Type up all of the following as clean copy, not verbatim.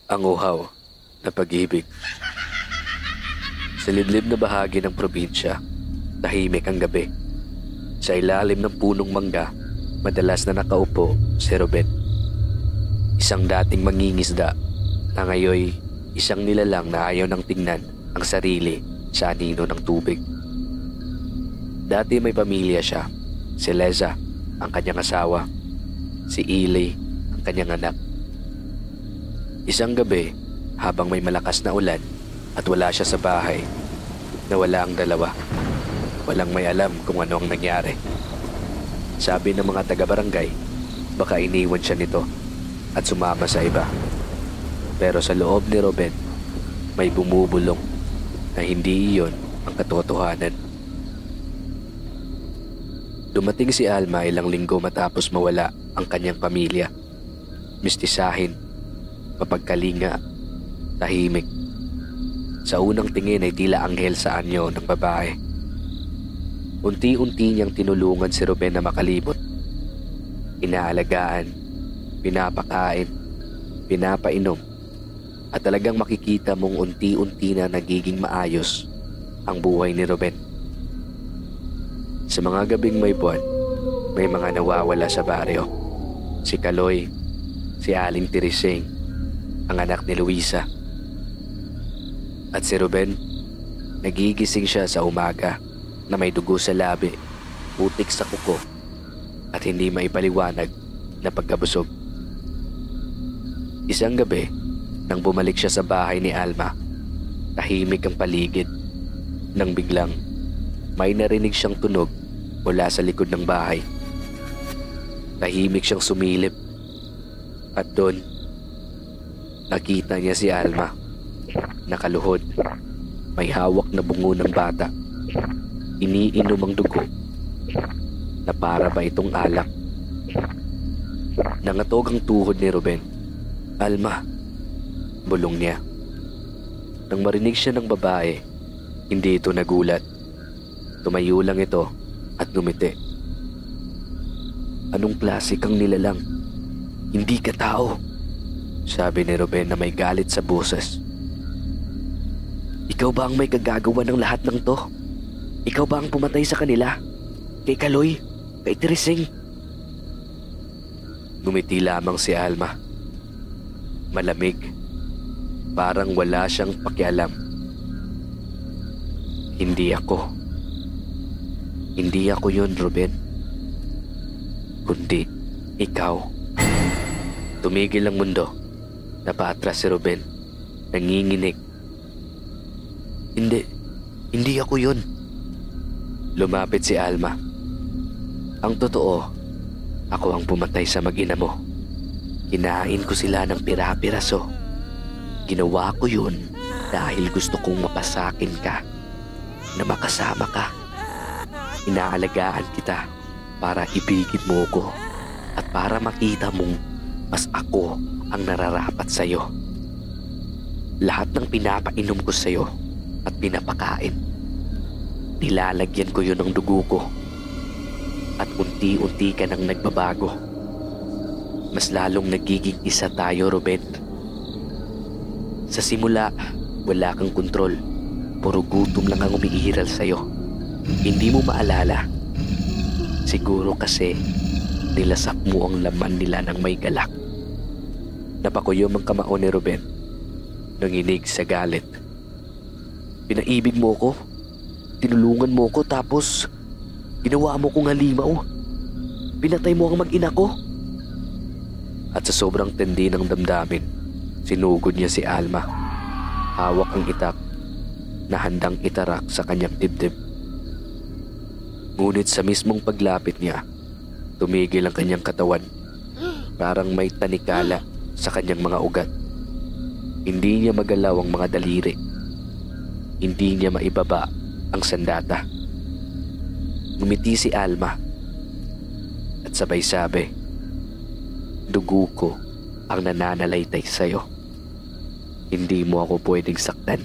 Ang uhaw na pag-ibig. Sa liblib na bahagi ng probinsya, tahimik ang gabi. Sa ilalim ng punong mangga, madalas na nakaupo si Ruben. Isang dating mangingisda na ngayoy isang nilalang na ayaw nang tingnan ang sarili sa anino ng tubig. Dati may pamilya siya, si Leza ang kanyang asawa, si Ili ang kanyang anak. Isang gabi, habang may malakas na ulan at wala siya sa bahay, nawala ang dalawa. Walang may alam kung ano ang nangyari. Sabi ng mga taga-barangay, baka iniwan siya nito at sumama sa iba. Pero sa loob ni Ruben, may bumubulong na hindi iyon ang katotohanan. Dumating si Alma ilang linggo matapos mawala ang kanyang pamilya. Mistisahin, mapagkalinga, tahimik. Sa unang tingin ay tila anghel sa anyo ng babae. Unti-unti niyang tinulungan si Ruben na makalibot. Inaalagaan, pinapakain, pinapainom, at talagang makikita mong unti-unti na nagiging maayos ang buhay ni Ruben. Sa mga gabing may buwan, may mga nawawala sa baryo. Si Kaloy, si Aling Tiriseng, ang anak ni Luisa. At si Ruben, nagigising siya sa umaga na may dugo sa labi, putik sa kuko, at hindi maipaliwanag na pagkabusog. Isang gabi, nang bumalik siya sa bahay ni Alma, tahimik ang paligid. Nang biglang, may narinig siyang tunog mula sa likod ng bahay. Tahimik siyang sumilip, at doon, nakita niya si Alma, nakaluhod, may hawak na bungo ng bata, iniinom ang dugo, na para ba itong alak. Nangatog ang tuhod ni Ruben. "Alma," bulong niya. Nang marinig siya ng babae, hindi ito nagulat. Tumayo lang ito at ngumiti. "Anong klase kang nilalang? Hindi ka tao," sabi ni Ruben na may galit sa boses. "Ikaw ba ang may kagagawa ng lahat ng to? Ikaw ba ang pumatay sa kanila? Kay Kaloy? Kay Tiriseng?" Ngumiti lamang si Alma. Malamig. Parang wala siyang pakialam. Hindi ako yun, Ruben. Kundi ikaw." Tumigil ang mundo. Napaatras si Ruben. Nanginginig. Hindi ako yun." Lumapit si Alma. "Ang totoo, ako ang pumatay sa mag-ina mo. Kinain ko sila ng pira-piraso. Ginawa ko yun dahil gusto kong mapasakin ka, na makasama ka. Inaalagaan kita para ibigin mo ko at para makita mong mas ako ang nararapat sa'yo. Lahat ng pinapainom ko sa'yo at pinapakain, nilalagyan ko yun ng dugo ko. At unti-unti ka nang nagbabago. Mas lalong nagiging isa tayo, Ruben. Sa simula, wala kang kontrol. Puro gutom lang ang umiiral sa'yo. Hindi mo maalala. Siguro kasi nilasap mo ang laman nila ng may galak." Napakuyom ang kamao ni Ruben. Nanginig sa galit. "Pinaibig mo ko, tinulungan mo ko, tapos ginawa mo kong halimaw. Pinatay mo ang mag-ina ko." At sa sobrang tindi ng damdamin, sinugod niya si Alma. Hawak ang itak na handang itarak sa kanyang dibdib. Ngunit sa mismong paglapit niya, tumigil ang kanyang katawan. Parang may tanikala sa kanyang mga ugat. Hindi niya magalaw ang mga daliri. Hindi niya maibaba ang sandata. Ngumiti si Alma at sabay sabi, "Dugo ko ang nananalaytay sa'yo. Hindi mo ako pwedeng saktan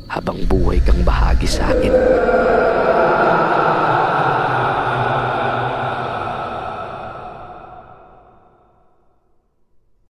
habang buhay kang bahagi sa akin."